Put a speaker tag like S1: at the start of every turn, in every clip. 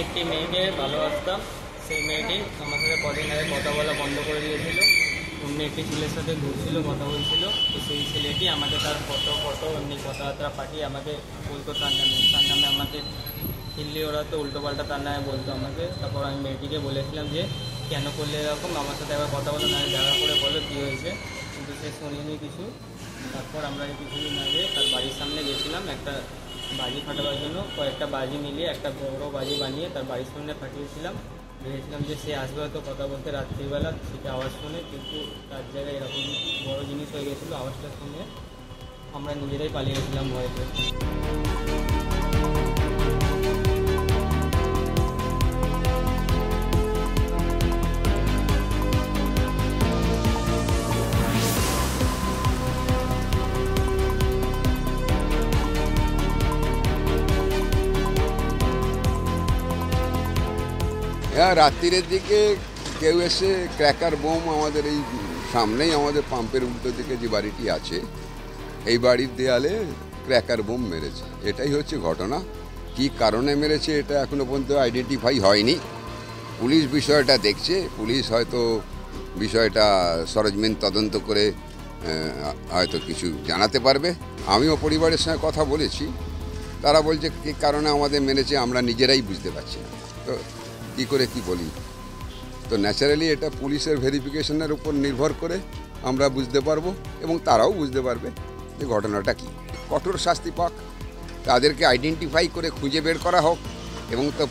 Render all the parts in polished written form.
S1: একটি মেয়েকে ভালোবাসতাম। সেই মেয়েটি আমার সাথে কদিন আগে কথা বলা বন্ধ করে দিয়েছিল। অন্য একটি ছেলের সাথে ঘুরছিল, কথা বলছিল। তো সেই ছেলেটি আমাকে তার ফটো এমনি কথাবার্তা পাঠিয়ে আমাকে বলতো তার নামে আমাকে হিল্লি ওড়াতো, উল্টোপাল্টা তার নামে বলতো আমাকে। তারপর আমি মেয়েটিকে বলেছিলাম যে কেন করলে এরকম, আমার সাথে একবার কথা বলো, না দেখা করে বলো কী হয়েছে। কিন্তু সে শুনিনি কিছু। তারপর আমরা কিছুদিন আগে তার বাড়ির সামনে গেছিলাম একটা বাজি ফাটাবার জন্য। কয়েকটা বাজি মিলিয়ে একটা বড় বাজি বানিয়ে তার বাড়ির সামনে ফাটিয়েছিলাম। ভেবেছিলাম যে সে আসবে হয়তো কথা বলতে রাত্রিবেলা, সেটা আওয়াজ শুনে, কিন্তু তার জায়গায় এরকম বড় জিনিস হয়ে গেছিলো। আওয়াজটা শুনে আমরা নিজেরাই পালিয়ে গেছিলাম ভয়তে।
S2: রাত্রির দিকে কেউ এসে ক্র্যাকার বোম আমাদের এই সামনেই আমাদের পাম্পের উল্টো দিকে যে বাড়িটি আছে এই বাড়ির দেয়ালে ক্র্যাকার বোম মেরেছে। এটাই হচ্ছে ঘটনা। কি কারণে মেরেছে এটা এখনো পর্যন্ত আইডেন্টিফাই হয়নি। পুলিশ বিষয়টা দেখছে, পুলিশ হয়তো বিষয়টা সরেজমিন তদন্ত করে হয়তো কিছু জানাতে পারবে। আমিও পরিবারের সঙ্গে কথা বলেছি, তারা বলছে কী কারণে আমাদের মেরেছে আমরা নিজেরাই বুঝতে পারছি না। তো কী করে কি বলি, তো ন্যাচারালি এটা পুলিশের ভেরিফিকেশনের উপর নির্ভর করে আমরা বুঝতে পারবো এবং তারাও বুঝতে পারবে যে ঘটনাটা কী। কঠোর শাস্তি পাক, তাদেরকে আইডেন্টিফাই করে খুঁজে বের করা হোক এবং তো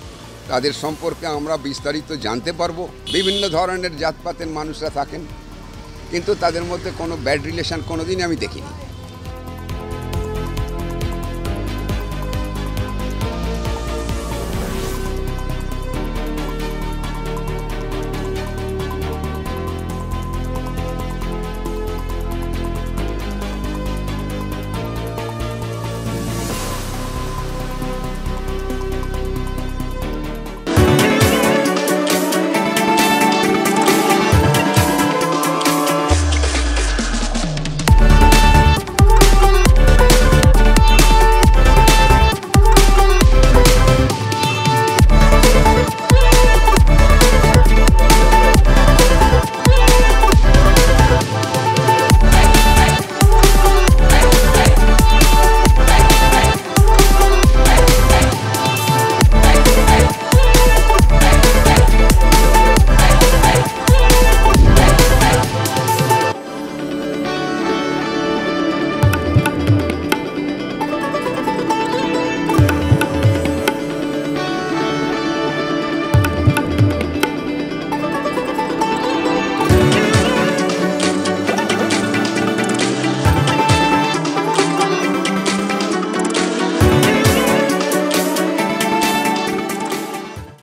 S2: তাদের সম্পর্কে আমরা বিস্তারিত জানতে পারবো। বিভিন্ন ধরনের জাতপাতের মানুষরা থাকেন, কিন্তু তাদের মধ্যে কোনো ব্যাড রিলেশন কোনো দিনই আমি দেখিনি।